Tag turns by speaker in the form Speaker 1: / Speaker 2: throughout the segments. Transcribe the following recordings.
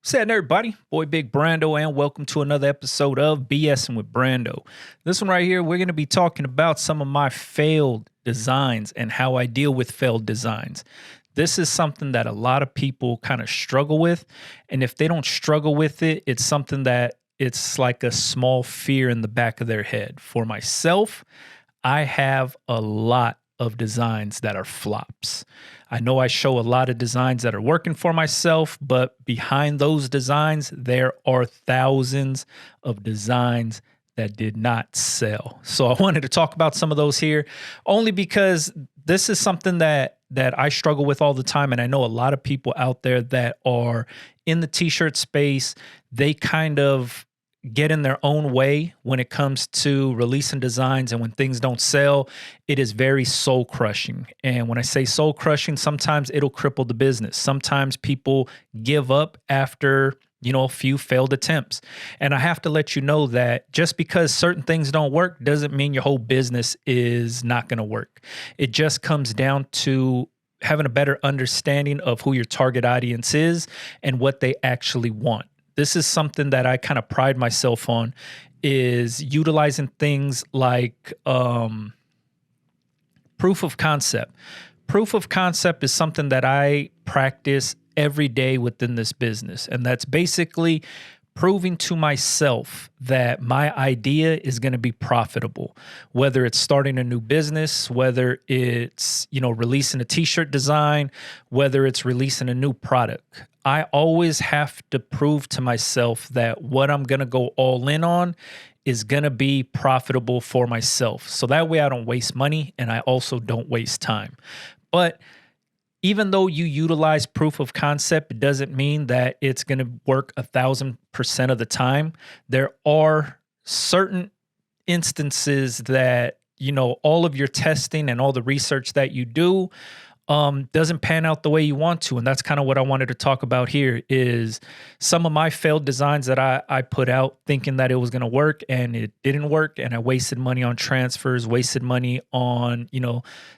Speaker 1: What's happening, everybody? Boy Big Brandoh, and welcome to another episode of BSing with Brandoh. This one right here, we're going to be talking about some of my failed designs and how I deal with failed designs. This is something that a lot of people kind of struggle with, and if they don't struggle with it, it's something that it's like a small fear in the back of their head. For myself, I have a lot of designs that are flops. I know I show a lot of designs that are working for myself, but behind those designs, there are thousands of designs that did not sell. So I wanted to talk about some of those here, only because this is something that I struggle with all the time. And I know a lot of people out there that are in the t-shirt space, they kind of get in their own way when it comes to releasing designs, and when things don't sell, it is very soul crushing. And when I say soul crushing, sometimes it'll cripple the business. Sometimes people give up after a few failed attempts. And I have to let you know that just because certain things don't work doesn't mean your whole business is not going to work. It just comes down to having a better understanding of who your target audience is and what they actually want. This is something that I kind of pride myself on, is utilizing things like proof of concept. Proof of concept is something that I practice every day within this business. And that's basically proving to myself that my idea is going to be profitable, whether it's starting a new business, whether it's, releasing a t-shirt design, whether it's releasing a new product. I always have to prove to myself that what I'm going to go all in on is going to be profitable for myself. So that way I don't waste money and I also don't waste time. But even though you utilize proof of concept, it doesn't mean that it's going to work 1,000% of the time. There are certain instances that, all of your testing and all the research that you do doesn't pan out the way you want to. And that's kind of what I wanted to talk about here, is some of my failed designs that I put out thinking that it was going to work, and it didn't work. And I wasted money on transfers, wasted money on,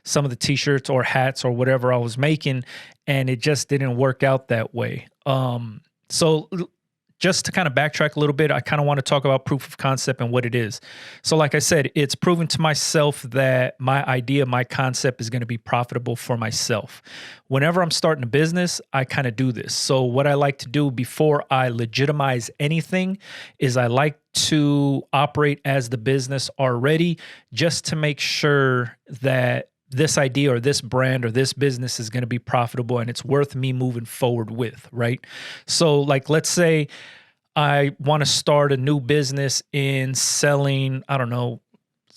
Speaker 1: some of the t-shirts or hats or whatever I was making. And it just didn't work out that way. So just to kind of backtrack a little bit, I kind of want to talk about proof of concept and what it is. So like I said, it's proving to myself that my idea, my concept is going to be profitable for myself. Whenever I'm starting a business, I kind of do this. So what I like to do before I legitimize anything is I like to operate as the business already, just to make sure that this idea or this brand or this business is going to be profitable and it's worth me moving forward with, right? So like, let's say I want to start a new business in selling,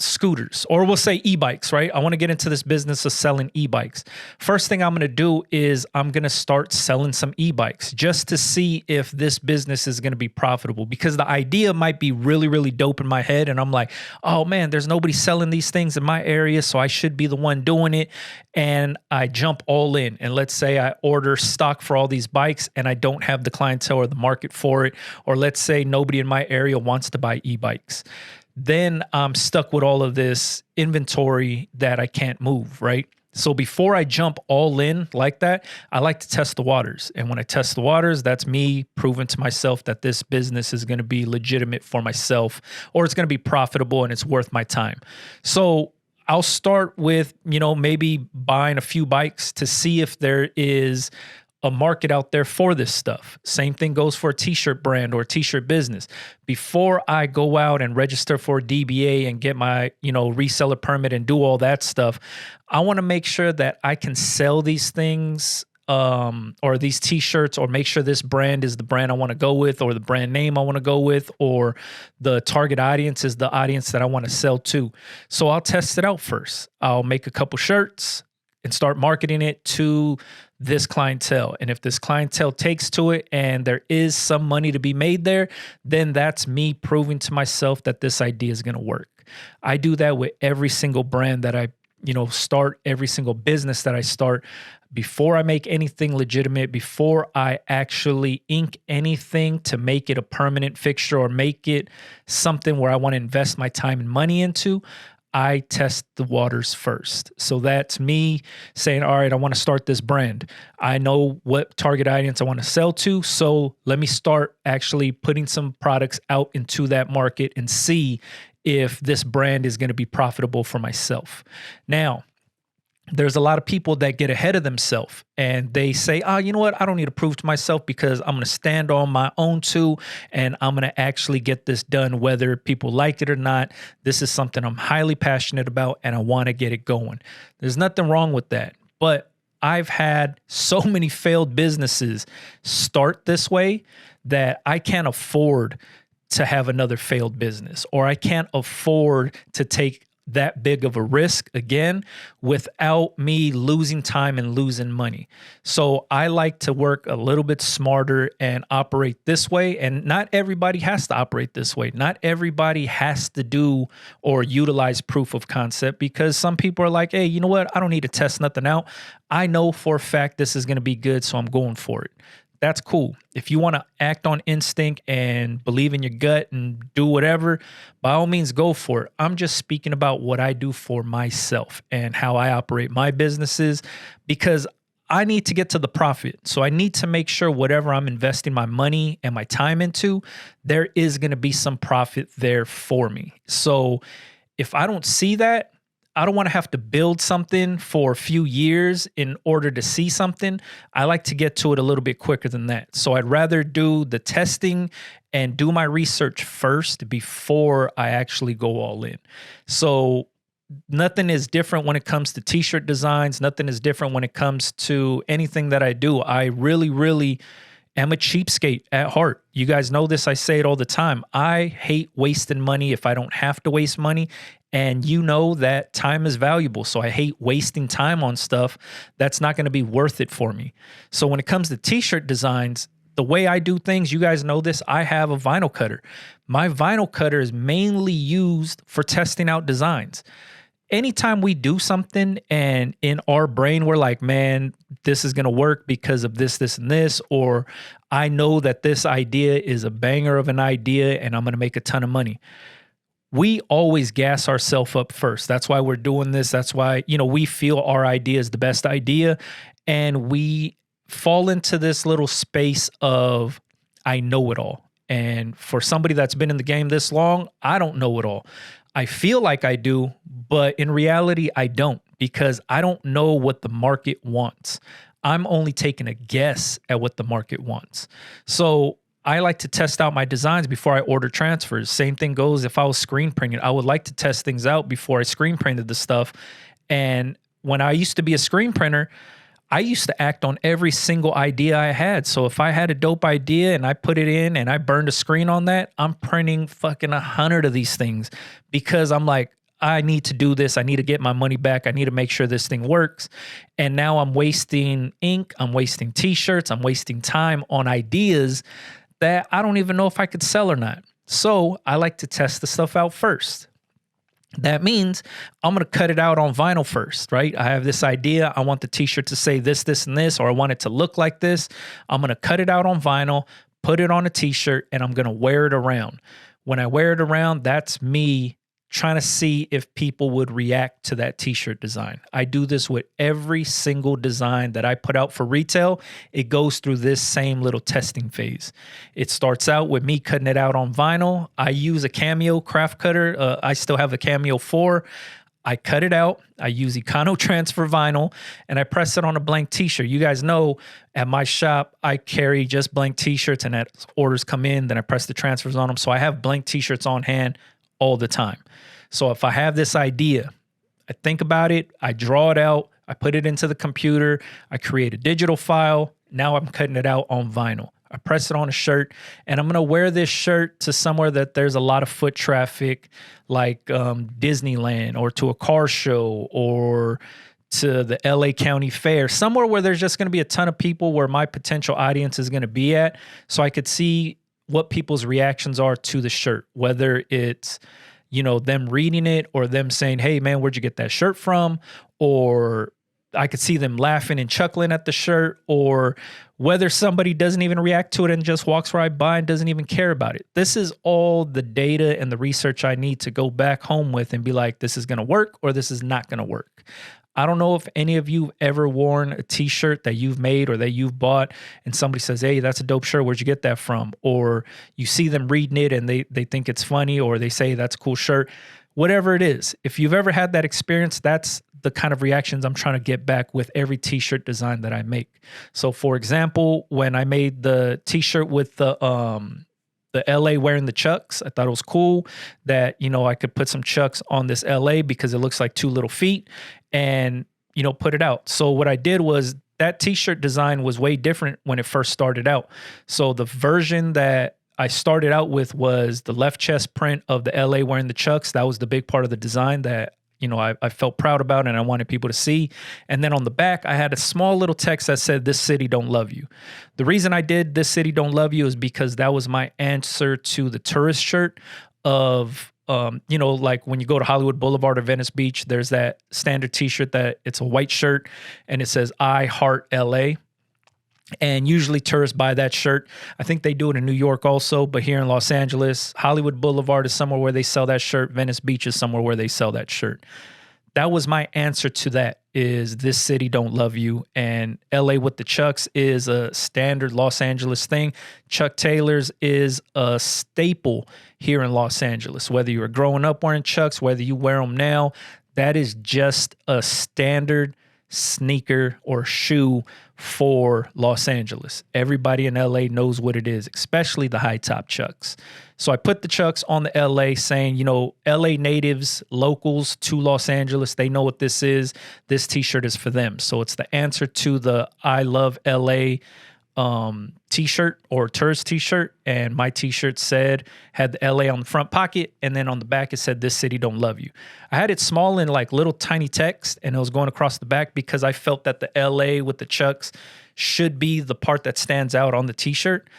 Speaker 1: scooters, or we'll say e-bikes, right? I want to get into this business of selling e-bikes. First thing I'm going to do is I'm going to start selling some e-bikes just to see if this business is going to be profitable, because the idea might be really, really dope in my head. And I'm like, oh man, there's nobody selling these things in my area, so I should be the one doing it. And I jump all in. And let's say I order stock for all these bikes and I don't have the clientele or the market for it. Or let's say nobody in my area wants to buy e-bikes. Then I'm stuck with all of this inventory that I can't move, right? So before I jump all in like that, I like to test the waters. And when I test the waters, that's me proving to myself that this business is going to be legitimate for myself, or it's going to be profitable and it's worth my time. So I'll start with, maybe buying a few bikes to see if there is a market out there for this stuff. Same thing goes for a t-shirt brand or a t-shirt business. Before I go out and register for DBA and get my, reseller permit and do all that stuff, I want to make sure that I can sell these things or these t-shirts, or make sure this brand is the brand I want to go with, or the brand name I want to go with, or the target audience is the audience that I want to sell to. So I'll test it out first. I'll make a couple shirts and start marketing it to this clientele. And if this clientele takes to it and there is some money to be made there, then that's me proving to myself that this idea is going to work. I do that with every single brand that I, start, every single business that I start. Before I make anything legitimate, before I actually ink anything to make it a permanent fixture or make it something where I want to invest my time and money into, I test the waters first. So that's me saying, all right, I want to start this brand. I know what target audience I want to sell to. So let me start actually putting some products out into that market and see if this brand is going to be profitable for myself. Now, there's a lot of people that get ahead of themselves and they say, oh, you know what? I don't need to prove to myself because I'm going to stand on my own too. And I'm going to actually get this done, whether people like it or not. This is something I'm highly passionate about and I want to get it going. There's nothing wrong with that. But I've had so many failed businesses start this way that I can't afford to have another failed business, or I can't afford to take that big of a risk again without me losing time and losing money. So I like to work a little bit smarter and operate this way. And not everybody has to operate this way. Not everybody has to do or utilize proof of concept, because some people are like, hey, you know what? I don't need to test nothing out. I know for a fact this is going to be good, so I'm going for it. That's cool. If you want to act on instinct and believe in your gut and do whatever, by all means, go for it. I'm just speaking about what I do for myself and how I operate my businesses, because I need to get to the profit. So I need to make sure whatever I'm investing my money and my time into, there is going to be some profit there for me. So if I don't see that, I don't want to have to build something for a few years in order to see something. I like to get to it a little bit quicker than that. So I'd rather do the testing and do my research first before I actually go all in. So nothing is different when it comes to t-shirt designs. Nothing is different when it comes to anything that I do. I really am a cheapskate at heart. You guys know this. I say it all the time. I hate wasting money if I don't have to waste money. And you know that time is valuable. So I hate wasting time on stuff that's not going to be worth it for me. So when it comes to t-shirt designs, the way I do things, you guys know this, I have a vinyl cutter. My vinyl cutter is mainly used for testing out designs. Anytime we do something and in our brain, we're like, man, this is going to work because of this, this, and this, or I know that this idea is a banger of an idea and I'm going to make a ton of money. We always gas ourselves up first. That's why we're doing this. That's why, we feel our idea is the best idea. And we fall into this little space of, I know it all. And for somebody that's been in the game this long, I don't know it all. I feel like I do, but in reality, I don't, because I don't know what the market wants. I'm only taking a guess at what the market wants. So I like to test out my designs before I order transfers. Same thing goes if I was screen printing. I would like to test things out before I screen printed the stuff. And when I used to be a screen printer, I used to act on every single idea I had. So if I had a dope idea and I put it in and I burned a screen on that, I'm printing fucking 100 of these things, because I'm like, I need to do this. I need to get my money back. I need to make sure this thing works. And now I'm wasting ink. I'm wasting t-shirts. I'm wasting time on ideas that I don't even know if I could sell or not. So I like to test the stuff out first. That means I'm going to cut it out on vinyl first, right? I have this idea. I want the t-shirt to say this, this, and this, or I want it to look like this. I'm going to cut it out on vinyl, put it on a t-shirt, and I'm going to wear it around. When I wear it around, that's me trying to see if people would react to that t-shirt design. I do this with every single design that I put out for retail. It goes through this same little testing phase. It starts out with me cutting it out on vinyl. I use a Cameo craft cutter. I still have a Cameo 4. I cut it out. I use EconoTransfer vinyl, and I press it on a blank t-shirt. You guys know at my shop, I carry just blank t-shirts, and as orders come in, then I press the transfers on them. So I have blank t-shirts on hand all the time. So if I have this idea, I think about it, I draw it out, I put it into the computer, I create a digital file. Now I'm cutting it out on vinyl. I press it on a shirt, and I'm going to wear this shirt to somewhere that there's a lot of foot traffic, like Disneyland, or to a car show, or to the LA County Fair, somewhere where there's just going to be a ton of people, where my potential audience is going to be at, so I could see what people's reactions are to the shirt, whether it's them reading it or them saying, hey man, where'd you get that shirt from? Or I could see them laughing and chuckling at the shirt, or whether somebody doesn't even react to it and just walks right by and doesn't even care about it. This is all the data and the research I need to go back home with and be like, this is going to work or this is not going to work. I don't know if any of you have ever worn a t-shirt that you've made or that you've bought and somebody says, hey, that's a dope shirt. Where'd you get that from? Or you see them reading it and they think it's funny, or they say that's a cool shirt. Whatever it is, if you've ever had that experience, that's the kind of reactions I'm trying to get back with every t-shirt design that I make. So for example, when I made the t-shirt with the LA wearing the chucks, I thought it was cool that, you know, I could put some chucks on this LA because it looks like two little feet and, you know, put it out. So what I did was that t-shirt design was way different when it first started out. So the version that I started out with was the left chest print of the LA wearing the chucks. That was the big part of the design that, you know, I felt proud about and I wanted people to see. And then on the back, I had a small little text that said, "This city don't love you." The reason I did "This city don't love you" is because that was my answer to the tourist shirt of, you know, like when you go to Hollywood Boulevard or Venice Beach, there's that standard t-shirt that it's a white shirt and it says, "I heart LA." And usually tourists buy that shirt. I think they do it in New York also, but here in Los Angeles, Hollywood Boulevard is somewhere where they sell that shirt. Venice Beach is somewhere where they sell that shirt. That was my answer to that, is "This city don't love you." And LA with the chucks is a standard Los Angeles thing. Chuck Taylors is a staple here in Los Angeles. Whether you were growing up wearing chucks, whether you wear them now, that is just a standard sneaker or shoe for Los Angeles. Everybody in LA knows what it is, especially the high top chucks. So I put the chucks on the LA saying, you know, LA natives, locals to Los Angeles, they know what this is. This t-shirt is for them. So it's the answer to the "I love LA" t-shirt or tourist t-shirt. And my t-shirt had the LA on the front pocket, and then on the back it said, "This city don't love you." I had it small in like little tiny text, and it was going across the back because I felt that the LA with the chucks should be the part that stands out on the t-shirt.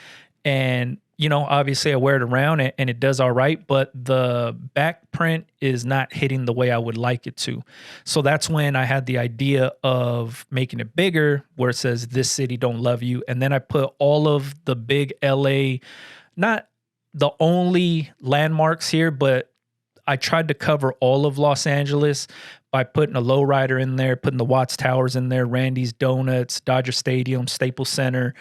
Speaker 1: And, you know, obviously I wear it around and it does all right, but the back print is not hitting the way I would like it to. So that's when I had the idea of making it bigger, where it says, "This city don't love you." And then I put all of the big LA, not the only landmarks here, but I tried to cover all of Los Angeles by putting a lowrider in there, putting the Watts Towers in there, Randy's Donuts, Dodger Stadium, Staples Center.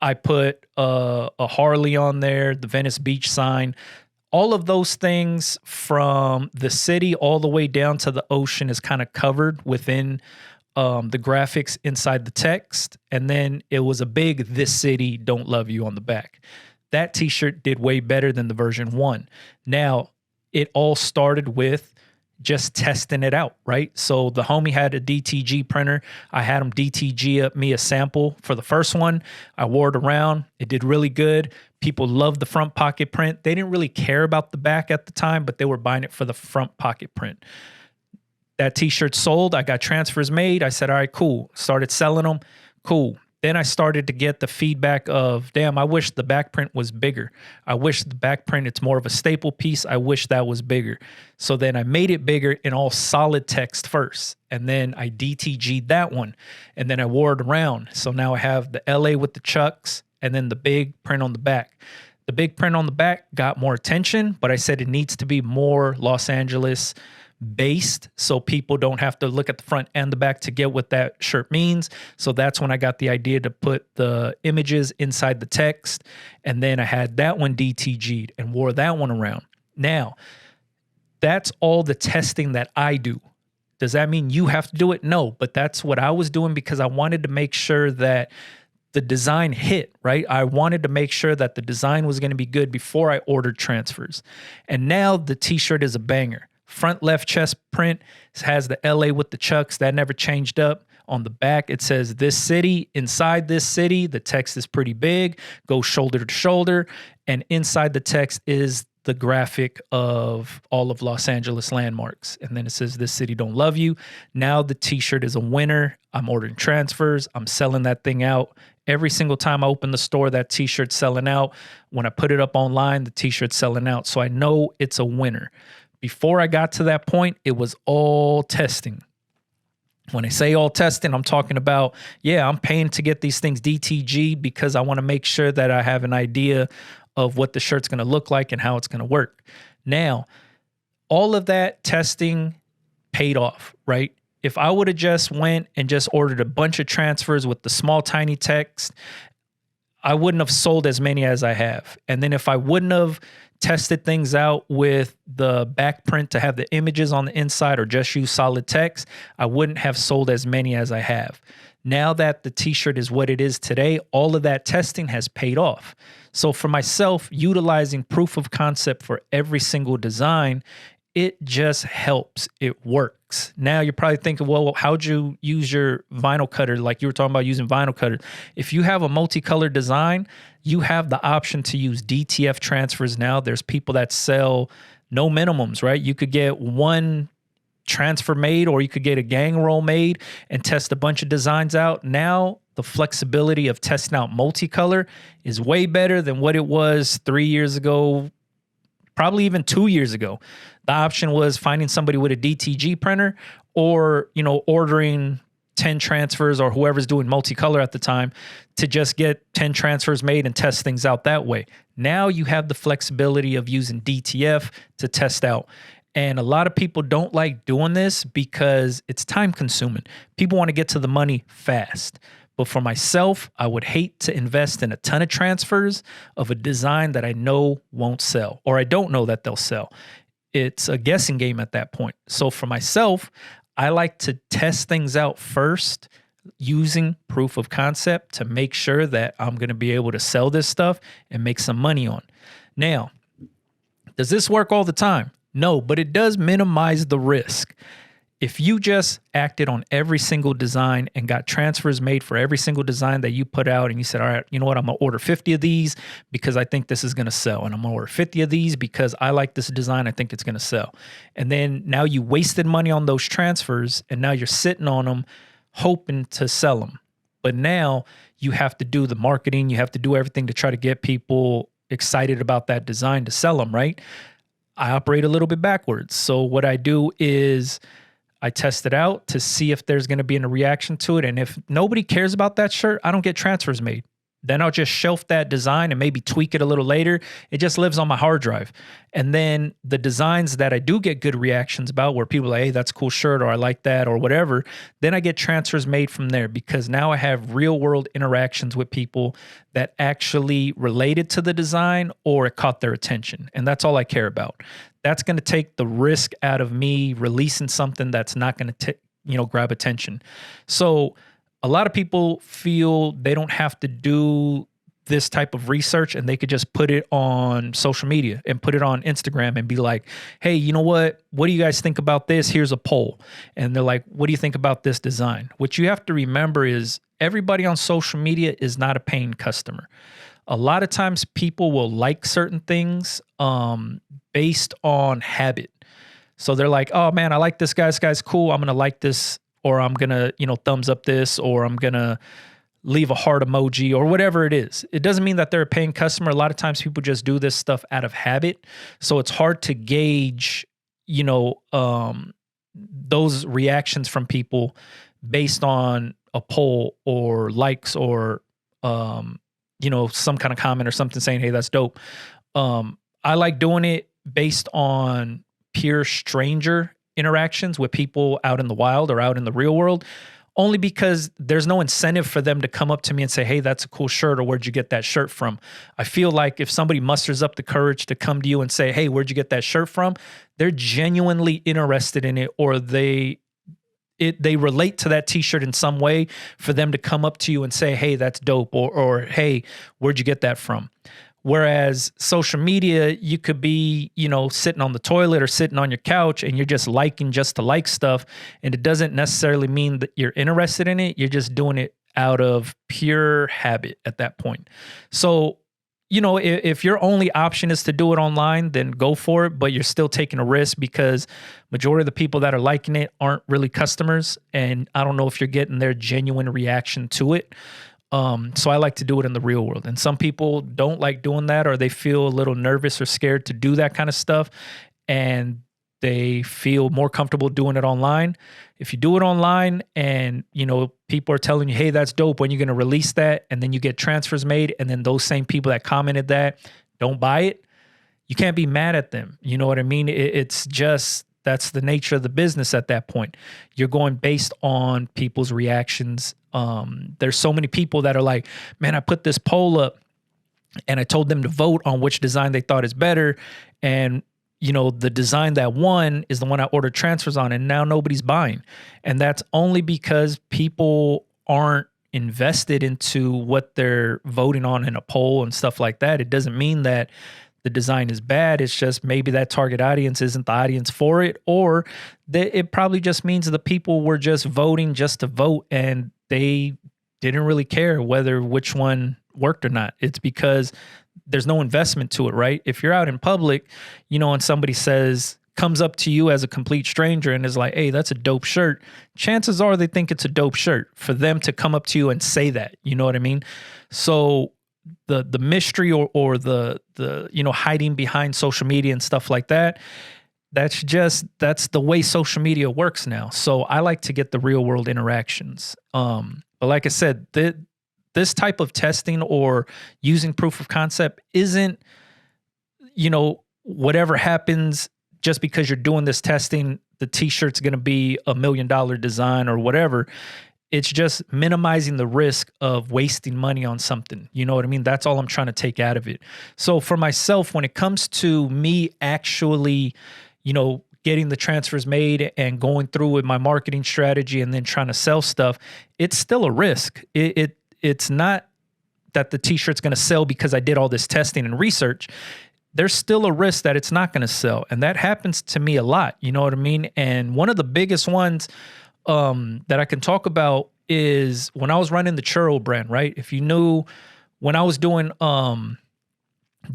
Speaker 1: I put a Harley on there, the Venice Beach sign. All of those things from the city all the way down to the ocean is kind of covered within the graphics inside the text. And then it was a big "This city don't love you" on the back. That t-shirt did way better than the version 1. Now, it all started with just testing it out, right? So the homie had a DTG printer. I had him DTG up me a sample for the first one. I wore it around. It did really good. People loved the front pocket print. They didn't really care about the back at the time, but they were buying it for the front pocket print. That t-shirt sold. I got transfers made. I said, all right, cool. Started selling them. Cool. Then I started to get the feedback of, damn, I wish the back print was bigger. I wish the back print, it's more of a staple piece. I wish that was bigger. So then I made it bigger in all solid text first. And then I DTG'd that one. And then I wore it around. So now I have the LA with the chucks and then the big print on the back. The big print on the back got more attention, but I said it needs to be more Los Angeles based so people don't have to look at the front and the back to get what that shirt means. So that's when I got the idea to put the images inside the text. And then I had that one DTG'd and wore that one around. Now, that's all the testing that I do. Does that mean you have to do it? No, but that's what I was doing because I wanted to make sure that the design hit, right? I wanted to make sure that the design was going to be good before I ordered transfers. And now the t-shirt is a banger. Front left chest print has the LA with the chucks. That never changed up. On the back, it says "This city." Inside "This city," the text is pretty big, goes shoulder to shoulder. And inside the text is the graphic of all of Los Angeles landmarks. And then it says "This city don't love you." Now the t-shirt is a winner. I'm ordering transfers. I'm selling that thing out. Every single time I open the store, that t-shirt's selling out. When I put it up online, the t-shirt's selling out. So I know it's a winner. Before I got to that point, it was all testing. When I say all testing, I'm talking about, yeah, I'm paying to get these things DTG because I want to make sure that I have an idea of what the shirt's going to look like and how it's going to work. Now, all of that testing paid off, right? If I would have just went and just ordered a bunch of transfers with the small, tiny text, I wouldn't have sold as many as I have. And then if I wouldn't have tested things out with the back print to have the images on the inside or just use solid text, I wouldn't have sold as many as I have. Now that the t-shirt is what it is today, all of that testing has paid off. So for myself, utilizing proof of concept for every single design, it just helps. It works. Now you're probably thinking, well, how'd you use your vinyl cutter? Like you were talking about using vinyl cutter. If you have a multicolored design, you have the option to use DTF transfers now. There's people that sell no minimums, right? You could get one transfer made, or you could get a gang roll made and test a bunch of designs out. Now the flexibility of testing out multicolor is way better than what it was 3 years ago, probably even 2 years ago. The option was finding somebody with a DTG printer, or, you know, ordering 10 transfers, or whoever's doing multicolor at the time, to just get 10 transfers made and test things out that way. Now you have the flexibility of using DTF to test out. And a lot of people don't like doing this because it's time consuming. People want to get to the money fast. But for myself, I would hate to invest in a ton of transfers of a design that I know won't sell, or I don't know that they'll sell. It's a guessing game at that point. So for myself, I like to test things out first using proof of concept to make sure that I'm going to be able to sell this stuff and make some money on. Now, does this work all the time? No, but it does minimize the risk. If you just acted on every single design and got transfers made for every single design that you put out, and you said, all right, you know what, I'm going to order 50 of these because I think this is going to sell. And I'm going to order 50 of these because I like this design, I think it's going to sell. And then now you wasted money on those transfers, and now you're sitting on them hoping to sell them. But now you have to do the marketing, you have to do everything to try to get people excited about that design to sell them, right? I operate a little bit backwards. So what I do is I test it out to see if there's going to be a reaction to it. And if nobody cares about that shirt, I don't get transfers made. Then I'll just shelf that design and maybe tweak it a little later. It just lives on my hard drive. And then the designs that I do get good reactions about, where people are like, hey, that's a cool shirt, or I like that, or whatever, then I get transfers made from there, because now I have real world interactions with people that actually related to the design or it caught their attention. And that's all I care about. That's going to take the risk out of me releasing something that's not going to grab attention. So a lot of people feel they don't have to do this type of research, and they could just put it on social media and put it on Instagram and be like, hey, you know what do you guys think about this? Here's a poll. And they're like, what do you think about this design? What you have to remember is everybody on social media is not a paying customer. A lot of times people will like certain things based on habit. So they're like, oh man, I like this guy. This guy's cool. I'm going to like this, or I'm going to, thumbs up this, or I'm going to leave a heart emoji, or whatever it is. It doesn't mean that they're a paying customer. A lot of times people just do this stuff out of habit. So it's hard to gauge, those reactions from people based on a poll or likes, or, some kind of comment or something saying, hey, that's dope. I like doing it based on pure stranger interactions with people out in the wild or out in the real world, only because there's no incentive for them to come up to me and say, hey, that's a cool shirt, or where'd you get that shirt from? I feel like if somebody musters up the courage to come to you and say, hey, where'd you get that shirt from? They're genuinely interested in it, or they relate to that t-shirt in some way for them to come up to you and say, hey, that's dope, or hey, where'd you get that from? Whereas social media, you could be, sitting on the toilet or sitting on your couch and you're just liking just to like stuff. And it doesn't necessarily mean that you're interested in it. You're just doing it out of pure habit at that point. So, if your only option is to do it online, then go for it, but you're still taking a risk, because majority of the people that are liking it aren't really customers. And I don't know if you're getting their genuine reaction to it. So I like to do it in the real world. And some people don't like doing that, or they feel a little nervous or scared to do that kind of stuff. And they feel more comfortable doing it online. If you do it online and, people are telling you, hey, that's dope, when you're going to release that, and then you get transfers made, and then those same people that commented that don't buy it, you can't be mad at them. You know what I mean? It's just, that's the nature of the business at that point. You're going based on people's reactions. There's so many people that are like, man, I put this poll up and I told them to vote on which design they thought is better. And the design that won is the one I ordered transfers on, and now nobody's buying. And that's only because people aren't invested into what they're voting on in a poll and stuff like that. It doesn't mean that the design is bad. It's just maybe that target audience isn't the audience for it, or it probably just means the people were just voting just to vote, and they didn't really care which one worked or not. It's because there's no investment to it, right? If you're out in public, and somebody comes up to you as a complete stranger and is like, hey, that's a dope shirt, chances are they think it's a dope shirt for them to come up to you and say that. You know what I mean? So the mystery or the hiding behind social media and stuff like that, that's the way social media works now. So I like to get the real world interactions. But like I said, this type of testing or using proof of concept isn't, whatever happens just because you're doing this testing, the t-shirt's going to be $1 million design or whatever. It's just minimizing the risk of wasting money on something. You know what I mean? That's all I'm trying to take out of it. So for myself, when it comes to me actually, getting the transfers made and going through with my marketing strategy and then trying to sell stuff, it's still a risk. It's not that the t-shirt's going to sell because I did all this testing and research. There's still a risk that it's not going to sell. And that happens to me a lot. You know what I mean? And one of the biggest ones that I can talk about is when I was running the churro brand, right? If you knew, when I was doing the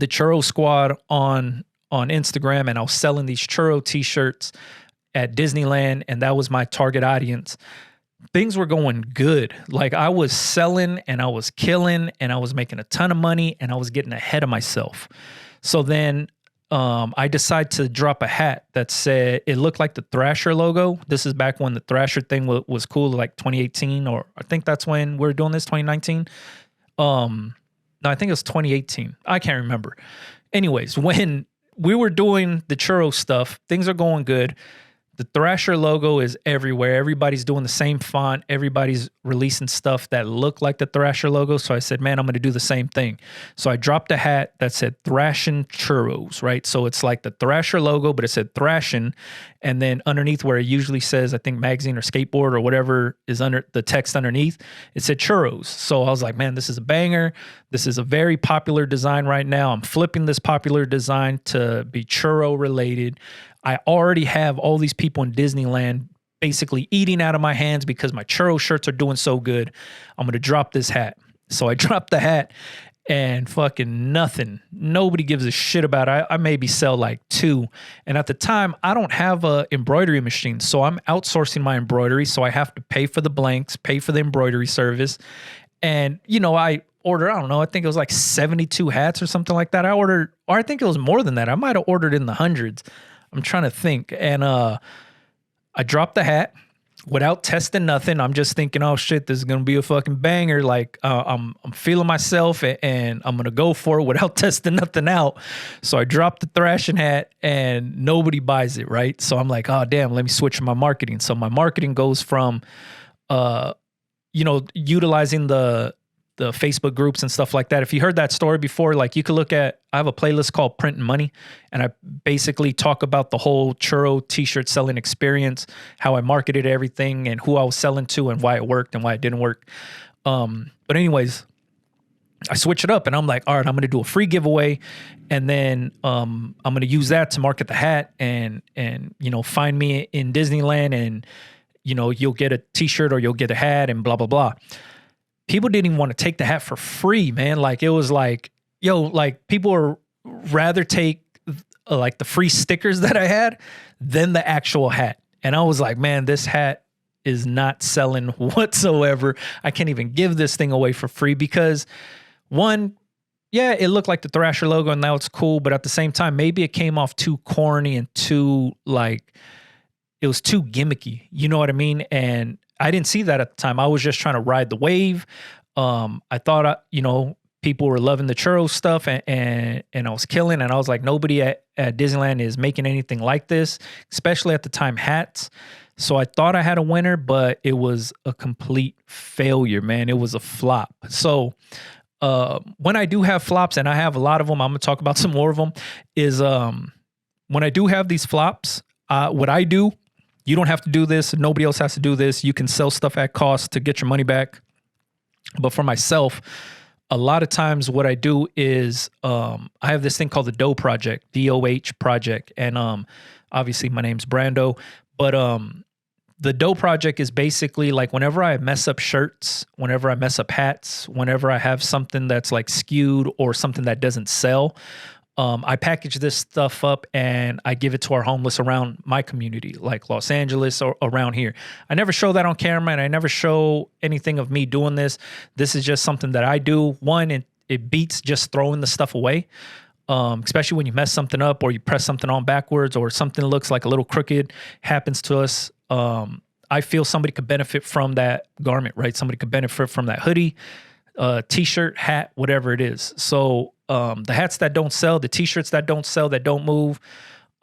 Speaker 1: churro squad on Instagram, and I was selling these churro t-shirts at Disneyland, and that was my target audience, things were going good. Like I was selling and I was killing and I was making a ton of money and I was getting ahead of myself. So then I decided to drop a hat that said, it looked like the Thrasher logo. This is back when the Thrasher thing was cool, like 2018, or I think that's when we were doing this, 2019. No, I think it was 2018. I can't remember. Anyways, when we were doing the churro stuff, things are going good. The Thrasher logo is everywhere. Everybody's doing the same font. Everybody's releasing stuff that look like the Thrasher logo. So I said, man, I'm going to do the same thing. So I dropped a hat that said Thrashin' Churros, right? So it's like the Thrasher logo, but it said Thrashin'. And then underneath where it usually says, I think magazine or skateboard or whatever is under the text underneath, it said churros. So I was like, man, this is a banger. This is a very popular design right now. I'm flipping this popular design to be churro related. I already have all these people in Disneyland basically eating out of my hands because my churro shirts are doing so good. I'm going to drop this hat. So I dropped the hat and fucking nothing. Nobody gives a shit about it. I maybe sell like 2. And at the time, I don't have a embroidery machine. So I'm outsourcing my embroidery. So I have to pay for the blanks, pay for the embroidery service. And, I ordered, I don't know, I think it was like 72 hats or something like that. Or I think it was more than that. I might have ordered in the hundreds. I'm trying to think. And I dropped the hat without testing nothing. I'm just thinking, oh shit, this is going to be a fucking banger. Like I'm feeling myself and I'm going to go for it without testing nothing out. So I dropped the thrashing hat and nobody buys it, right? So I'm like, oh damn, let me switch my marketing. So my marketing goes from, utilizing the Facebook groups and stuff like that. If you heard that story before, like you could look at, I have a playlist called Print and Money, and I basically talk about the whole churro t-shirt selling experience, how I marketed everything and who I was selling to and why it worked and why it didn't work. But anyways, I switch it up and I'm like, all right, I'm going to do a free giveaway. And then I'm going to use that to market the hat and find me in Disneyland and, you'll get a t-shirt or you'll get a hat and blah, blah, blah. People didn't even want to take the hat for free, man. Like it was like, people are rather take like the free stickers that I had than the actual hat. And I was like, man, this hat is not selling whatsoever. I can't even give this thing away for free because one, yeah, it looked like the Thrasher logo and now it's cool, but at the same time, maybe it came off too corny and too like, it was too gimmicky. You know what I mean? And I didn't see that at the time. I was just trying to ride the wave. I thought, people were loving the churro stuff and I was killing. And I was like, nobody at Disneyland is making anything like this, especially at the time hats. So I thought I had a winner, but it was a complete failure, man. It was a flop. So when I do have flops, and I have a lot of them, I'm gonna talk about some more of them, is when I do have these flops, what I do, you don't have to do this. Nobody else has to do this. You can sell stuff at cost to get your money back. But for myself, a lot of times what I do is I have this thing called the Doh Project, DOH Project. And obviously my name's Brandoh. But the Doh Project is basically like whenever I mess up shirts, whenever I mess up hats, whenever I have something that's like skewed or something that doesn't sell, I package this stuff up and I give it to our homeless around my community, like Los Angeles or around here. I never show that on camera and I never show anything of me doing this. This is just something that I do. One, it beats just throwing the stuff away, especially when you mess something up or you press something on backwards or something looks like a little crooked happens to us. I feel somebody could benefit from that garment, right? Somebody could benefit from that hoodie, t-shirt, hat, whatever it is. So the hats that don't sell, the t-shirts that don't sell, that don't move,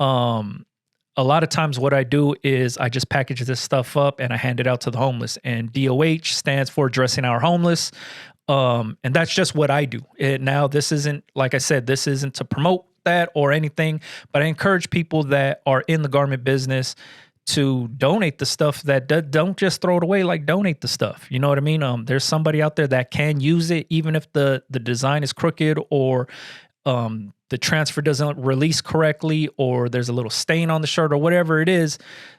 Speaker 1: a lot of times what I do is I just package this stuff up and I hand it out to the homeless. And DOH stands for Dressing Our Homeless. And that's just what I do. Now, this isn't, like I said, this isn't to promote that or anything, but I encourage people that are in the garment business to donate the stuff, that don't just throw it away, like donate the stuff. You know what I mean? There's somebody out there that can use it, even if the design is crooked or the transfer doesn't release correctly or there's a little stain on the shirt or whatever it is.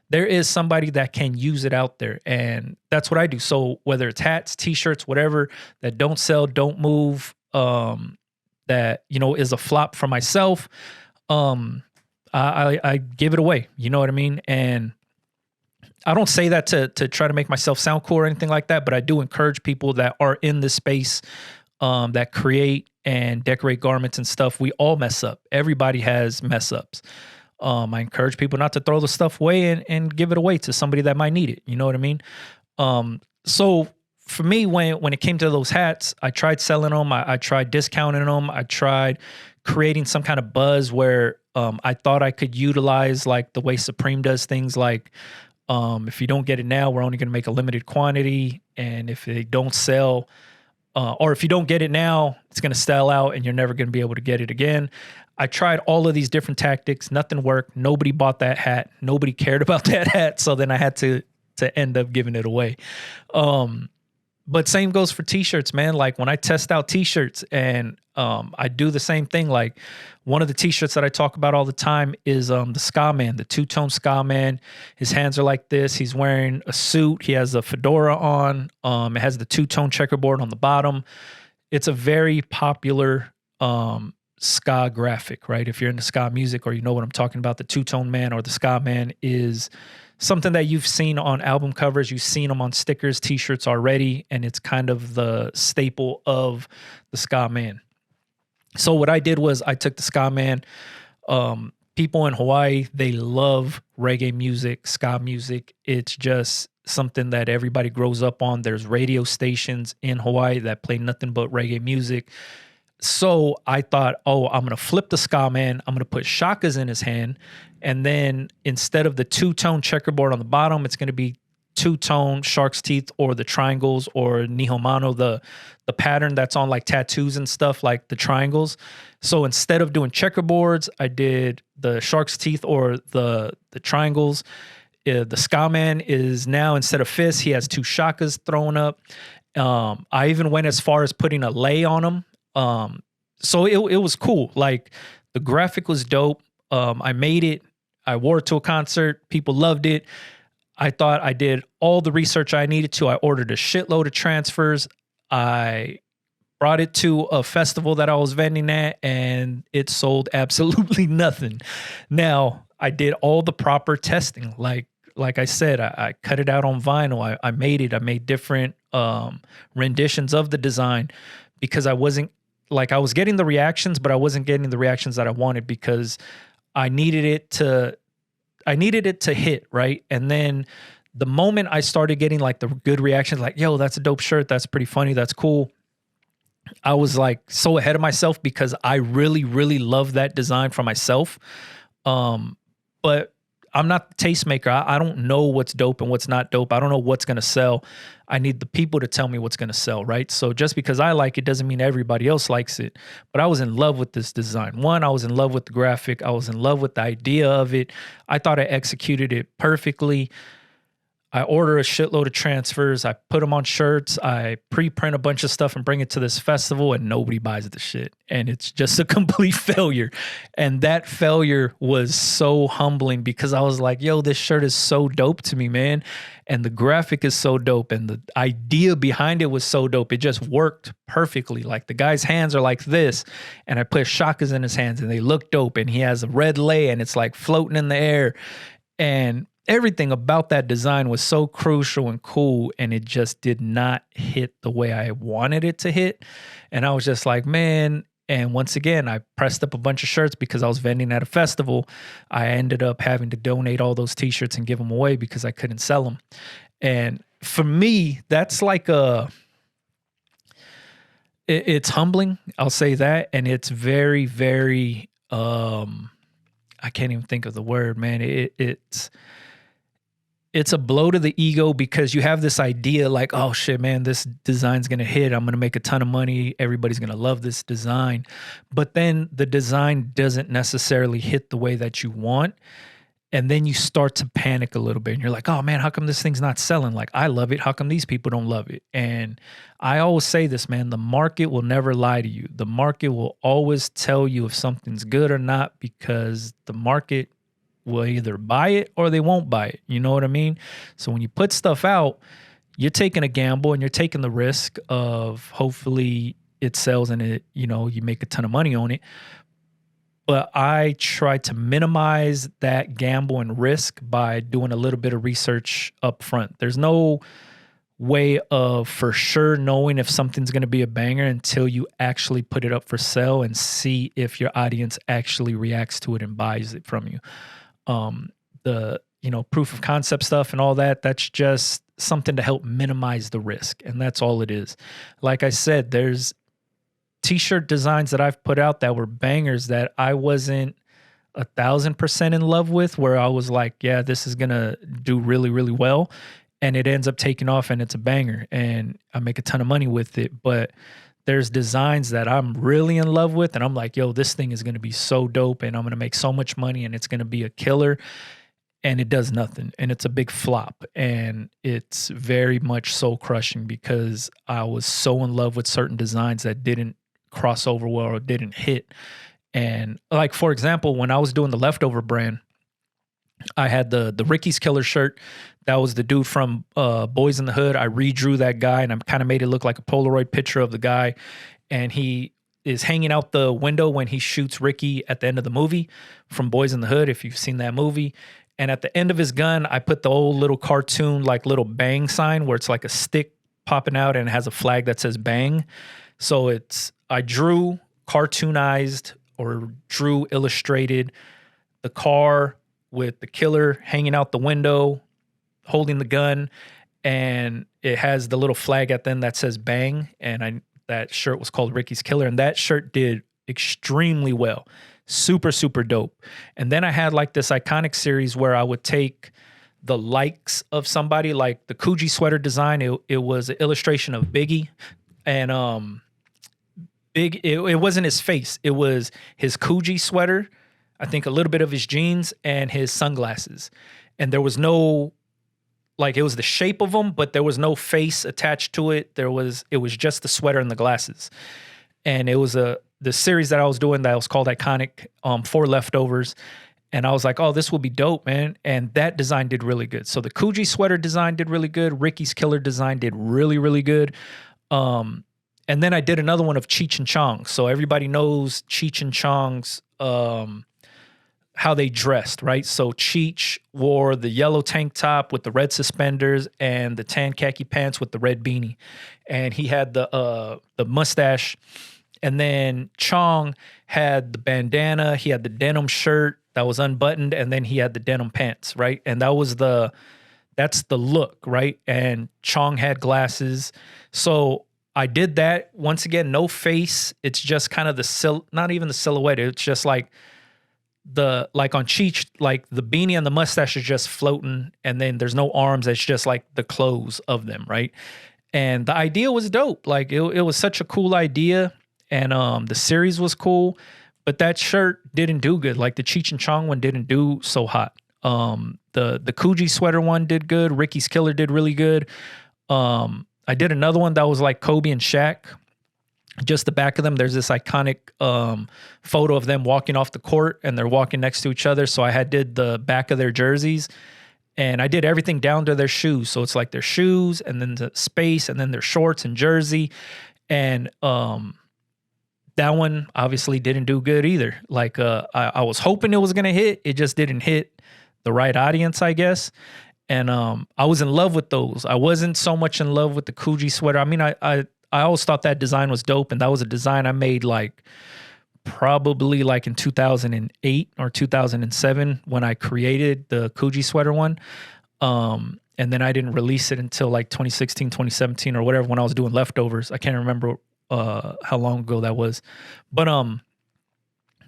Speaker 1: There is somebody that can use it out there. And that's what I do. So whether it's hats, t-shirts, whatever that don't sell, don't move, that, is a flop for myself, I give it away. You know what I mean? And I don't say that to try to make myself sound cool or anything like that, but I do encourage people that are in this space, that create and decorate garments and stuff. We all mess up. Everybody has mess ups. I encourage people not to throw the stuff away and give it away to somebody that might need it. You know what I mean? So for me, when it came to those hats, I tried selling them. I tried discounting them. I tried creating some kind of buzz where I thought I could utilize like the way Supreme does things, like if you don't get it now, we're only going to make a limited quantity. And if they don't sell, or if you don't get it now, it's going to sell out and you're never going to be able to get it again. I tried all of these different tactics. Nothing worked. Nobody bought that hat. Nobody cared about that hat. So then I had to end up giving it away. But same goes for t-shirts, man. Like when I test out t-shirts and I do the same thing. Like one of the t-shirts that I talk about all the time is the Ska Man, the two-tone Ska Man. His hands are like this. He's wearing a suit. He has a fedora on. It has the two-tone checkerboard on the bottom. It's a very popular ska graphic, right? If you're into ska music or you know what I'm talking about, the two-tone man or the Ska Man is something that you've seen on album covers. You've seen them on stickers, t-shirts already, and it's kind of the staple of the Ska Man. So what I did was I took the Ska Man. People in Hawaii, they love reggae music, ska music. It's just something that everybody grows up on. There's radio stations in Hawaii that play nothing but reggae music. So I thought, I'm going to flip the Ska Man. I'm going to put shakas in his hand. And then instead of the two-tone checkerboard on the bottom, it's going to be two-tone shark's teeth or the triangles or nihomano, the pattern that's on like tattoos and stuff, like the triangles. So instead of doing checkerboards, I did the shark's teeth or the triangles. The Ska Man is now, instead of fists, he has two shakas thrown up. I even went as far as putting a lei on him. So it was cool. Like the graphic was dope. I made it. I wore it to a concert. People loved it. I thought I did all the research I needed to. I ordered a shitload of transfers. I brought it to a festival that I was vending at, and it sold absolutely nothing. Now, I did all the proper testing. Like I said, I cut it out on vinyl. I made it. I made different renditions of the design because I wasn't like I was getting the reactions, but I wasn't getting the reactions that I wanted because I needed it to hit, right? And then the moment I started getting like the good reactions, like, yo, that's a dope shirt, that's pretty funny, that's cool, I was like so ahead of myself because I really, really love that design for myself. But I'm not the tastemaker. I don't know what's dope and what's not dope. I don't know what's going to sell. I need the people to tell me what's going to sell, right? So just because I like it doesn't mean everybody else likes it. But I was in love with this design. One, I was in love with the graphic. I was in love with the idea of it. I thought I executed it perfectly. I order a shitload of transfers. I put them on shirts. I pre-print a bunch of stuff and bring it to this festival, and nobody buys the shit. And it's just a complete failure. And that failure was so humbling because I was like, yo, this shirt is so dope to me, man. And the graphic is so dope. And the idea behind it was so dope. It just worked perfectly. Like the guy's hands are like this. And I put shakas in his hands and they look dope. And he has a red lei and it's like floating in the air. And everything about that design was so crucial and cool, and it just did not hit the way I wanted it to hit. And I was just like, man. And once again, I pressed up a bunch of shirts because I was vending at a festival. I ended up having to donate all those t-shirts and give them away because I couldn't sell them. And for me, that's like it's humbling. I'll say that. And it's very, very, I can't even think of the word, man. It's a blow to the ego because you have this idea like, oh shit, man, this design's going to hit. I'm going to make a ton of money. Everybody's going to love this design. But then the design doesn't necessarily hit the way that you want. And then you start to panic a little bit and you're like, oh man, how come this thing's not selling? Like, I love it. How come these people don't love it? And I always say this, man, the market will never lie to you. The market will always tell you if something's good or not because the market will either buy it or they won't buy it. You know what I mean? So when you put stuff out, you're taking a gamble and you're taking the risk of hopefully it sells and it, you know, you make a ton of money on it. But I try to minimize that gamble and risk by doing a little bit of research up front. There's no way of for sure knowing if something's going to be a banger until you actually put it up for sale and see if your audience actually reacts to it and buys it from you. The, you know, proof of concept stuff and all that, that's just something to help minimize the risk. And that's all it is. Like I said, there's t-shirt designs that I've put out that were bangers that I wasn't 1,000% in love with, where I was like, yeah, this is going to do really, really well. And it ends up taking off and it's a banger and I make a ton of money with it. But there's designs that I'm really in love with and I'm like, yo, this thing is going to be so dope and I'm going to make so much money and it's going to be a killer, and it does nothing and it's a big flop, and it's very much soul crushing because I was so in love with certain designs that didn't cross over well or didn't hit. And like, for example, when I was doing the Leftover brand, I had the Ricky's Killer shirt. That was the dude from Boys in the Hood. I redrew that guy and I kind of made it look like a Polaroid picture of the guy. And he is hanging out the window when he shoots Ricky at the end of the movie from Boys in the Hood, if you've seen that movie. And at the end of his gun, I put the old little cartoon, like little bang sign where it's like a stick popping out and it has a flag that says bang. So I drew, cartoonized, or drew illustrated the car with the killer hanging out the window, holding the gun, and it has the little flag at the end that says bang. And that shirt was called Ricky's Killer, and that shirt did extremely well. Super, super dope. And then I had like this iconic series where I would take the likes of somebody, like the Coogee sweater design. It was an illustration of Biggie, and it wasn't his face. It was his Coogee sweater, I think a little bit of his jeans and his sunglasses. And there was no, like, it was the shape of them, but there was no face attached to it. It was just the sweater and the glasses. And it was the series that I was doing that was called Iconic, for Leftovers. And I was like, oh, this will be dope, man. And that design did really good. So the Coogee sweater design did really good. Ricky's Killer design did really, really good. And then I did another one of Cheech and Chong. So everybody knows Cheech and Chong's, how they dressed, right? So Cheech wore the yellow tank top with the red suspenders and the tan khaki pants with the red beanie. And he had the mustache And then Chong had the bandana, he had the denim shirt that was unbuttoned, and then he had the denim pants, right? And that's the look, right? And Chong had glasses. So I did that. Once again, no face. It's just kind of not even the silhouette. It's just like on Cheech, like the beanie and the mustache is just floating, and then there's no arms. It's just like the clothes of them, right? And the idea was dope. Like it was such a cool idea. And the series was cool, but that shirt didn't do good. Like the Cheech and Chong one didn't do so hot. The Coogee sweater one did good. Ricky's Killer did really good. I did another one that was like Kobe and Shaq. Just the back of them, there's this iconic photo of them walking off the court, and they're walking next to each other. So I did the back of their jerseys, and I did everything down to their shoes. So it's like their shoes, and then the space, and then their shorts and jersey. And that one obviously didn't do good either. Like I was hoping it was gonna hit. It just didn't hit the right audience, I guess. And I was in love with those. I wasn't so much in love with the Coogee sweater. I mean, I always thought that design was dope, and that was a design I made like probably like in 2008 or 2007 when I created the Coogee sweater one. And then I didn't release it until like 2016, 2017 or whatever, when I was doing leftovers. I can't remember how long ago that was. But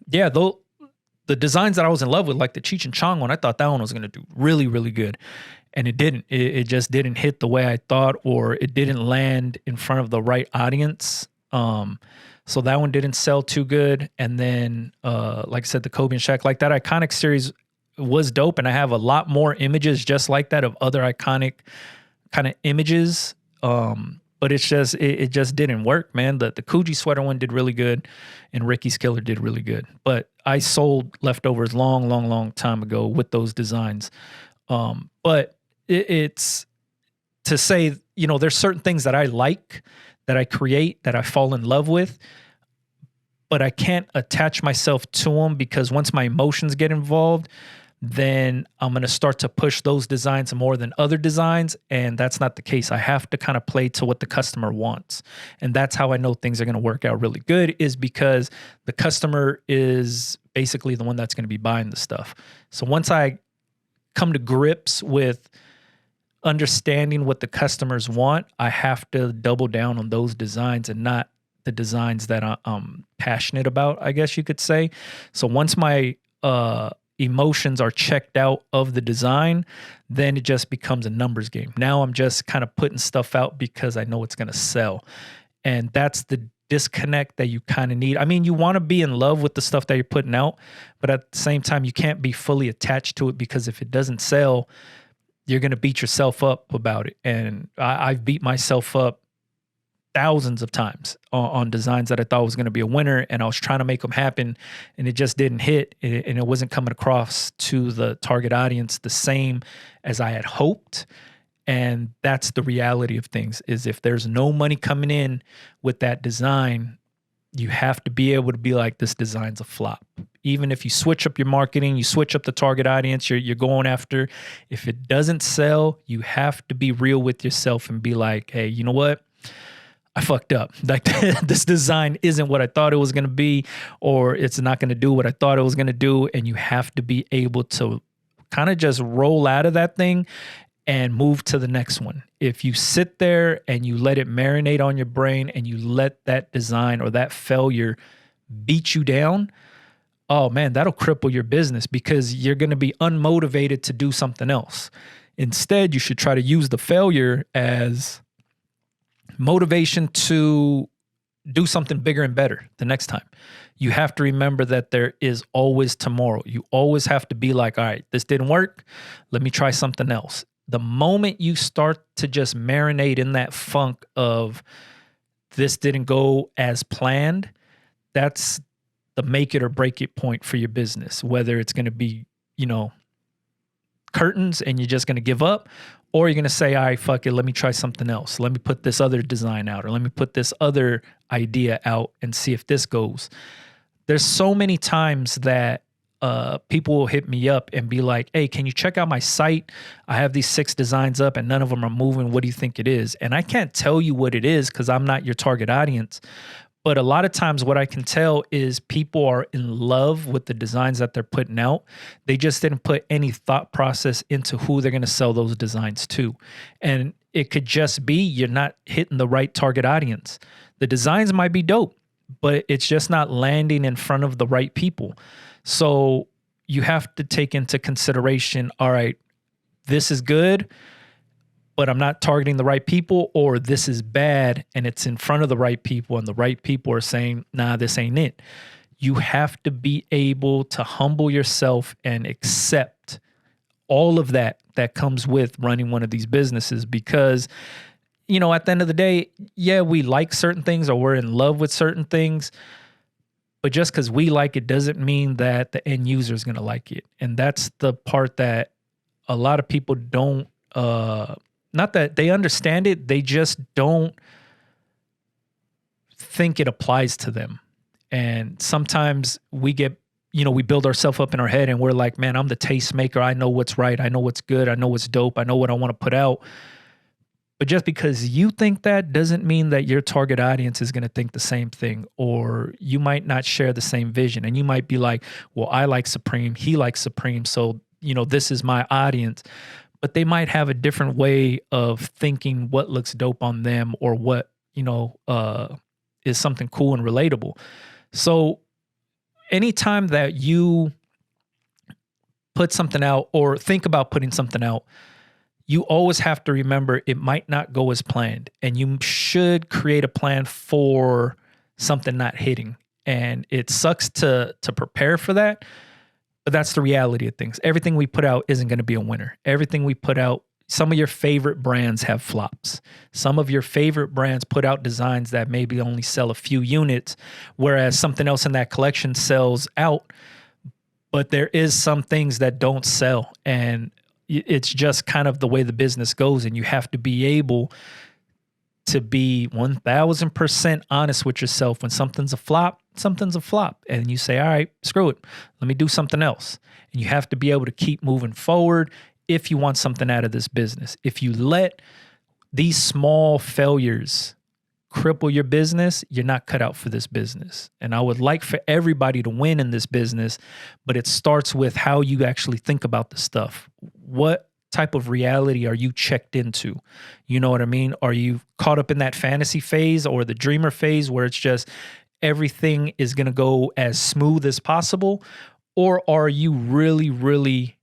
Speaker 1: yeah, the designs that I was in love with, like the Cheech and Chong one, I thought that one was going to do really, really good. And it didn't. It just didn't hit the way I thought, or it didn't land in front of the right audience. So that one didn't sell too good. And then, like I said, the Kobe and Shaq, like that iconic series was dope. And I have a lot more images just like that of other iconic kind of images. But it's just, it just didn't work, man. The Coogee sweater one did really good, and Ricky's Killer did really good. But I sold leftovers long time ago with those designs. But it's to say, you know, there's certain things that I like, that I create, that I fall in love with, but I can't attach myself to them, because once my emotions get involved, then I'm going to start to push those designs more than other designs. And that's not the case. I have to kind of play to what the customer wants. And that's how I know things are going to work out really good, is because the customer is basically the one that's going to be buying the stuff. So once I come to grips with understanding what the customers want, I have to double down on those designs and not the designs that I'm passionate about, I guess you could say. So once my emotions are checked out of the design, then it just becomes a numbers game. Now I'm just kind of putting stuff out because I know it's going to sell. And that's the disconnect that you kind of need. I mean, you want to be in love with the stuff that you're putting out, but at the same time, you can't be fully attached to it, because if it doesn't sell, you're going to beat yourself up about it. And I've beat myself up thousands of times on designs that I thought was going to be a winner, and I was trying to make them happen, and it just didn't hit, and it wasn't coming across to the target audience the same as I had hoped. And that's the reality of things, is if there's no money coming in with that design, you have to be able to be like, this design's a flop. Even if you switch up your marketing, you switch up the target audience you're going after, if it doesn't sell, you have to be real with yourself and be like, hey, you know what? I fucked up. Like this design isn't what I thought it was going to be, or it's not going to do what I thought it was going to do. And you have to be able to kind of just roll out of that thing and move to the next one. If you sit there and you let it marinate on your brain, and you let that design or that failure beat you down, oh man, that'll cripple your business, because you're going to be unmotivated to do something else. Instead, you should try to use the failure as motivation to do something bigger and better the next time. You have to remember that there is always tomorrow. You always have to be like, all right, this didn't work. Let me try something else. The moment you start to just marinate in that funk of this didn't go as planned, that's the make it or break it point for your business. Whether it's going to be, you know, curtains and you're just going to give up, or you're going to say, all right, fuck it, let me try something else. Let me put this other design out, or let me put this other idea out and see if this goes. There's so many times that people will hit me up and be like, hey, can you check out my site? I have these 6 designs up and none of them are moving. What do you think it is? And I can't tell you what it is, because I'm not your target audience. But a lot of times what I can tell is people are in love with the designs that they're putting out. They just didn't put any thought process into who they're going to sell those designs to. And it could just be you're not hitting the right target audience. The designs might be dope, but it's just not landing in front of the right people. So you have to take into consideration, all right, this is good, but I'm not targeting the right people, or this is bad and it's in front of the right people and the right people are saying, nah, this ain't it. You have to be able to humble yourself and accept all of that comes with running one of these businesses, because, you know, at the end of the day, yeah, we like certain things or we're in love with certain things, but just because we like it doesn't mean that the end user is going to like it. And that's the part that a lot of people don't, not that they understand it, they just don't think it applies to them. And sometimes we get, you know, we build ourselves up in our head and we're like, man, I'm the tastemaker. I know what's right. I know what's good. I know what's dope. I know what I want to put out. But just because you think that doesn't mean that your target audience is going to think the same thing, or you might not share the same vision. And you might be like, well, I like Supreme. He likes Supreme. So, you know, this is my audience. But they might have a different way of thinking what looks dope on them, or what, you know, is something cool and relatable. So anytime that you put something out or think about putting something out, you always have to remember it might not go as planned, and you should create a plan for something not hitting. And it sucks to prepare for that. But that's the reality of things. Everything we put out isn't going to be a winner. Everything we put out, some of your favorite brands have flops. Some of your favorite brands put out designs that maybe only sell a few units, whereas something else in that collection sells out. But there is some things that don't sell. And it's just kind of the way the business goes. And you have to be able to be 1000% honest with yourself. When something's a flop, something's a flop. And you say, all right, screw it. Let me do something else. And you have to be able to keep moving forward if you want something out of this business. If you let these small failures cripple your business, you're not cut out for this business. And I would like for everybody to win in this business, but it starts with how you actually think about the stuff. What type of reality are you checked into? You know what I mean? Are you caught up in that fantasy phase or the dreamer phase where it's just everything is going to go as smooth as possible? Or are you really, really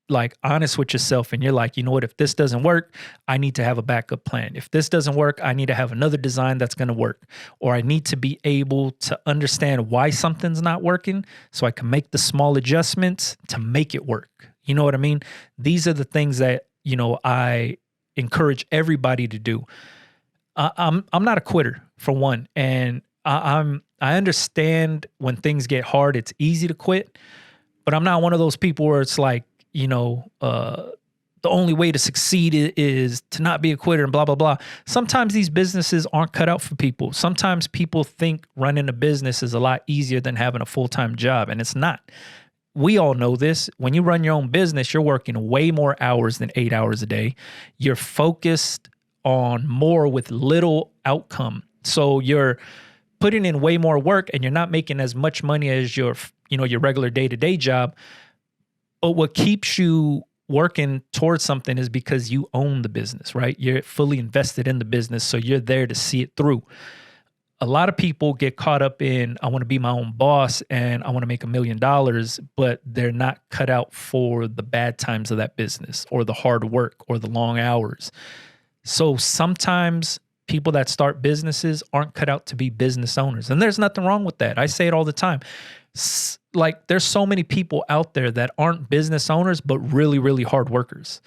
Speaker 1: like honest with yourself and you're like, you know what, if this doesn't work, I need to have a backup plan. If this doesn't work, I need to have another design that's going to work. Or I need to be able to understand why something's not working so I can make the small adjustments to make it work. You know what I mean? These are the things that, you know, I encourage everybody to do. I'm not a quitter, for one. And I understand when things get hard, it's easy to quit, but I'm not one of those people where it's like, you know, the only way to succeed is to not be a quitter and blah, blah, blah. Sometimes these businesses aren't cut out for people. Sometimes people think running a business is a lot easier than having a full-time job, and it's not. We all know this. When you run your own business, you're working way more hours than 8 hours a day. You're focused on more with little outcome. So you're putting in way more work and you're not making as much money as your regular day-to-day job. But what keeps you working towards something is because you own the business, right? You're fully invested in the business, so you're there to see it through. A lot of people get caught up in, I want to be my own boss and I want to make $1 million, but they're not cut out for the bad times of that business or the hard work or the long hours. So sometimes people that start businesses aren't cut out to be business owners. And there's nothing wrong with that. I say it all the time. Like, there's so many people out there that aren't business owners, but really, really hard workers.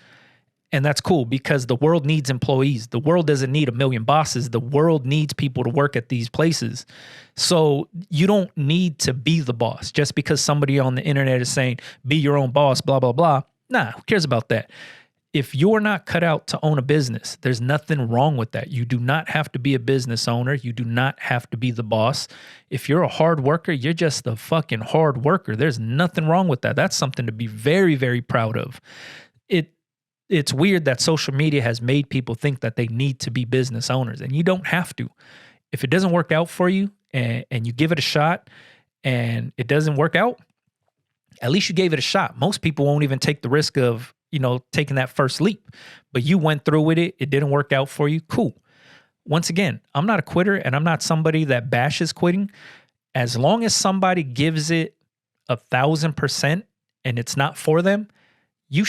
Speaker 1: And that's cool because the world needs employees. The world doesn't need 1 million bosses. The world needs people to work at these places. So you don't need to be the boss just because somebody on the internet is saying, be your own boss, blah, blah, blah. Nah, who cares about that? If you're not cut out to own a business, there's nothing wrong with that. You do not have to be a business owner. You do not have to be the boss. If you're a hard worker, you're just a fucking hard worker. There's nothing wrong with that. That's something to be very, very proud of. It's weird that social media has made people think that they need to be business owners, and you don't have to. If it doesn't work out for you and you give it a shot and it doesn't work out, at least you gave it a shot. Most people won't even take the risk of, taking that first leap, but you went through with it. It didn't work out for you. Cool. Once again, I'm not a quitter and I'm not somebody that bashes quitting. As long as somebody gives it 1,000% and it's not for them, you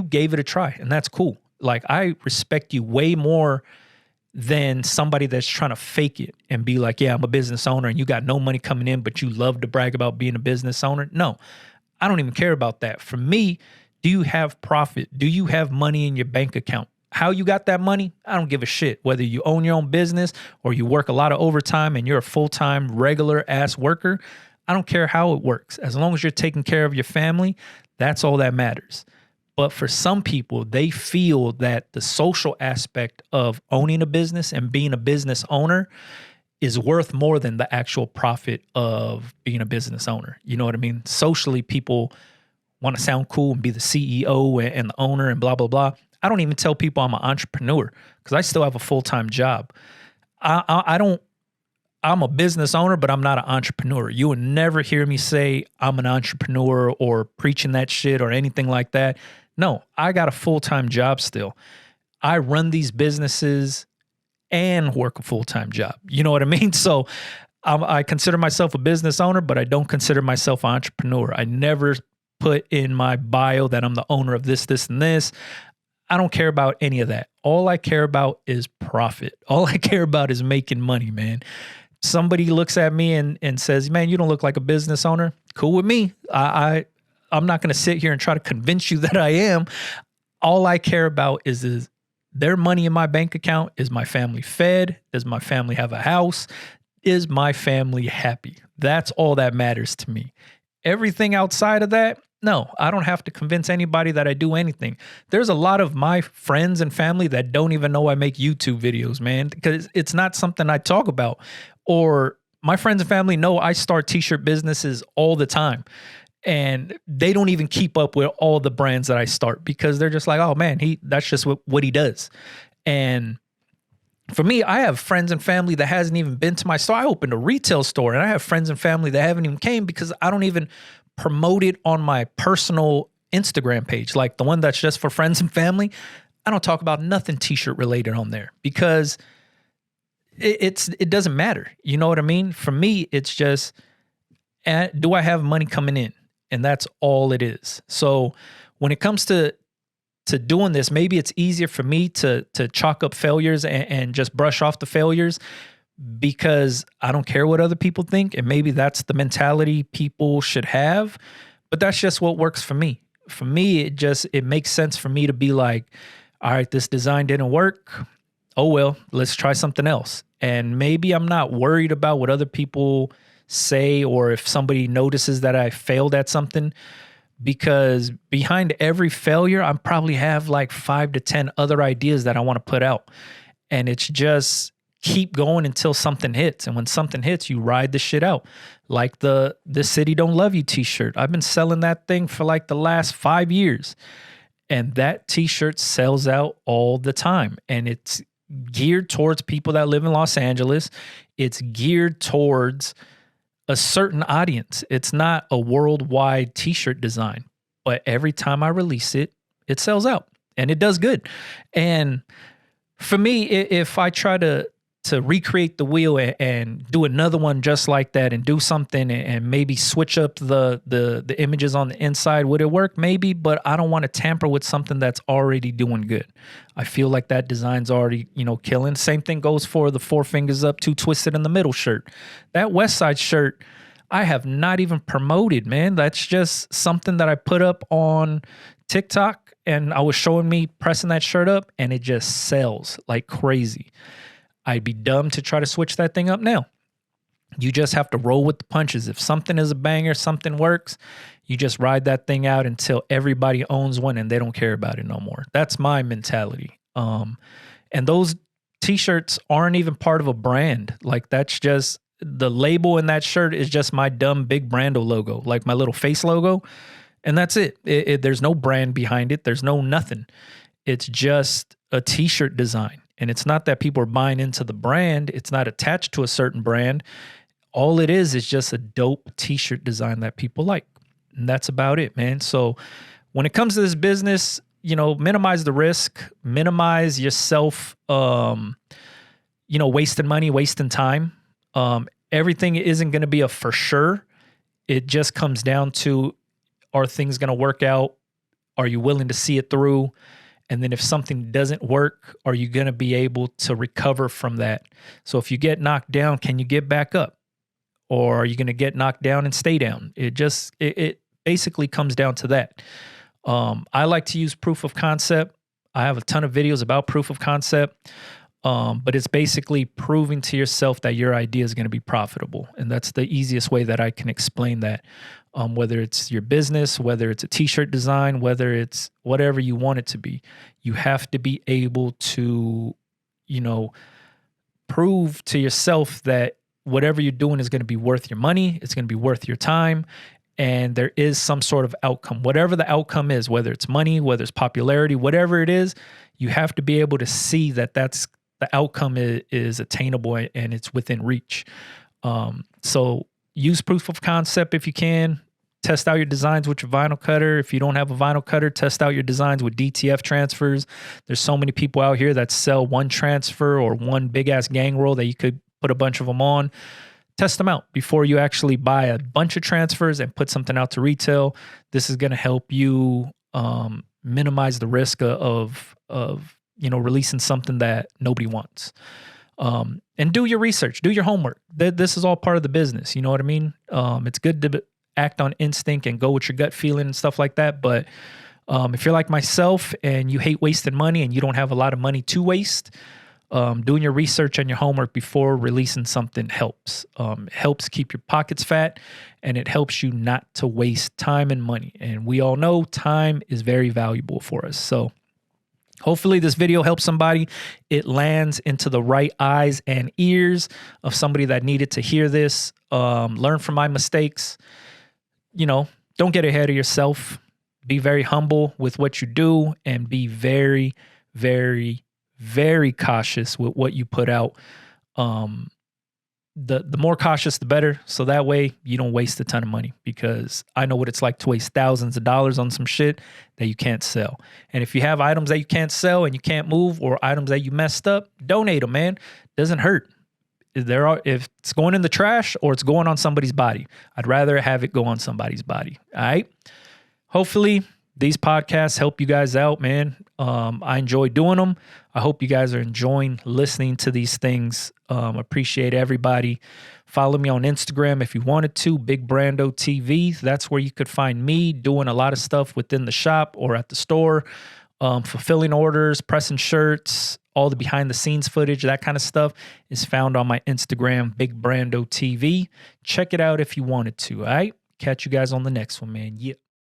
Speaker 1: gave it a try, and that's cool. Like, I respect you way more than somebody that's trying to fake it and be like, yeah, I'm a business owner, and you got no money coming in, but you love to brag about being a business owner. No, I don't even care about that. For me, do you have profit? Do you have money in your bank account? How you got that money, I don't give a shit. Whether you own your own business or you work a lot of overtime and you're a full-time regular ass worker, I don't care how it works. As long as you're taking care of your family, that's all that matters. But for some people, they feel that the social aspect of owning a business and being a business owner is worth more than the actual profit of being a business owner. You know what I mean? Socially, people want to sound cool and be the CEO and the owner and blah, blah, blah. I don't even tell people I'm an entrepreneur because I still have a full-time job. I'm a business owner, but I'm not an entrepreneur. You will never hear me say I'm an entrepreneur or preaching that shit or anything like that. No, I got a full-time job still. I run these businesses and work a full-time job. You know what I mean? So I consider myself a business owner, but I don't consider myself an entrepreneur. I never put in my bio that I'm the owner of this, this, and this. I don't care about any of that. All I care about is profit. All I care about is making money, man. Somebody looks at me and says, man, you don't look like a business owner. Cool with me. I'm not going to sit here and try to convince you that I am. All I care about is their money in my bank account. Is my family fed? Does my family have a house? Is my family happy? That's all that matters to me. Everything outside of that, no, I don't have to convince anybody that I do anything. There's a lot of my friends and family that don't even know I make YouTube videos, man, because it's not something I talk about. Or my friends and family know I start t-shirt businesses all the time, and they don't even keep up with all the brands that I start because they're just like, oh man, that's just what he does. And for me, I have friends and family that hasn't even been to my store. I opened a retail store, and I have friends and family that haven't even came because I don't even promote it on my personal Instagram page, like the one that's just for friends and family. I don't talk about nothing t-shirt related on there because it doesn't matter. You know what I mean? For me, it's just, do I have money coming in? And that's all it is. So when it comes to doing this, maybe it's easier for me to chalk up failures and just brush off the failures because I don't care what other people think. And maybe that's the mentality people should have, but that's just what works for me. For me, it makes sense for me to be like, all right, this design didn't work. Oh, well, let's try something else. And maybe I'm not worried about what other people say or if somebody notices that I failed at something, because behind every failure, I probably have like 5 to 10 other ideas that I want to put out. And it's just keep going until something hits. And when something hits, you ride the shit out. Like the City Don't Love You t-shirt. I've been selling that thing for like the last 5 years. And that t-shirt sells out all the time. And it's geared towards people that live in Los Angeles. It's geared towards a certain audience. It's not a worldwide t-shirt design. But every time I release it, it sells out. And it does good. And for me, if I try to recreate the wheel and do another one just like that and do something and maybe switch up the images on the inside, would it work? Maybe, but I don't want to tamper with something that's already doing good. I feel like that design's already, killing. Same thing goes for the 4 fingers up, 2 twisted in the middle shirt. That West Side shirt, I have not even promoted, man. That's just something that I put up on TikTok, and I was showing me pressing that shirt up, and it just sells like crazy. I'd be dumb to try to switch that thing up now. You just have to roll with the punches. If something is a banger, something works, you just ride that thing out until everybody owns one and they don't care about it no more. That's my mentality. And those t-shirts aren't even part of a brand. Like, that's just the label in that shirt is just my dumb big Brandoh logo, like my little face logo. And that's it. There's no brand behind it. There's no nothing. It's just a t-shirt design. And it's not that people are buying into the brand. It's not attached to a certain brand. All it is just a dope t-shirt design that people like. And that's about it, man. So when it comes to this business, you know, minimize the risk, minimize yourself, you know, wasting money, wasting time. Everything isn't going to be a for sure. It just comes down to, are things going to work out? Are you willing to see it through? And then if something doesn't work, are you going to be able to recover from that? So if you get knocked down, can you get back up? Or are you going to get knocked down and stay down? It basically comes down to that. I like to use proof of concept. I have a ton of videos about proof of concept. But it's basically proving to yourself that your idea is going to be profitable. And that's the easiest way that I can explain that. Whether it's your business, whether it's a t-shirt design, whether it's whatever you want it to be, you have to be able to, you know, prove to yourself that whatever you're doing is going to be worth your money. It's going to be worth your time. And there is some sort of outcome, whatever the outcome is, whether it's money, whether it's popularity, whatever it is, you have to be able to see that the outcome is attainable and it's within reach. So use proof of concept if you can. Test out your designs with your vinyl cutter. If you don't have a vinyl cutter, test out your designs with DTF transfers. There's so many people out here that sell one transfer or one big ass gang roll that you could put a bunch of them on. Test them out before you actually buy a bunch of transfers and put something out to retail. This is going to help you minimize the risk of you know, releasing something that nobody wants. And do your research, do your homework. This is all part of the business. You know what I mean? It's good to act on instinct and go with your gut feeling and stuff like that. But if you're like myself and you hate wasting money and you don't have a lot of money to waste, doing your research and your homework before releasing something helps. It helps keep your pockets fat, and it helps you not to waste time and money. And we all know time is very valuable for us. So hopefully this video helps somebody. It lands into the right eyes and ears of somebody that needed to hear this. Learn from my mistakes. You know, don't get ahead of yourself. Be very humble with what you do, and be very, very, very cautious with what you put out. The more cautious, the better. So that way you don't waste a ton of money, because I know what it's like to waste thousands of dollars on some shit that you can't sell. And if you have items that you can't sell and you can't move, or items that you messed up, donate them, man. Doesn't hurt. If it's going in the trash or it's going on somebody's body, I'd rather have it go on somebody's body. All right. Hopefully these podcasts help you guys out, man. I enjoy doing them. I hope you guys are enjoying listening to these things. Appreciate everybody. Follow me on Instagram if you wanted to, Big Brandoh TV. That's where you could find me doing a lot of stuff within the shop or at the store, fulfilling orders, pressing shirts, all the behind the scenes footage, that kind of stuff is found on my Instagram, Big Brandoh TV. Check it out if you wanted to. All right. Catch you guys on the next one, man. Yeah.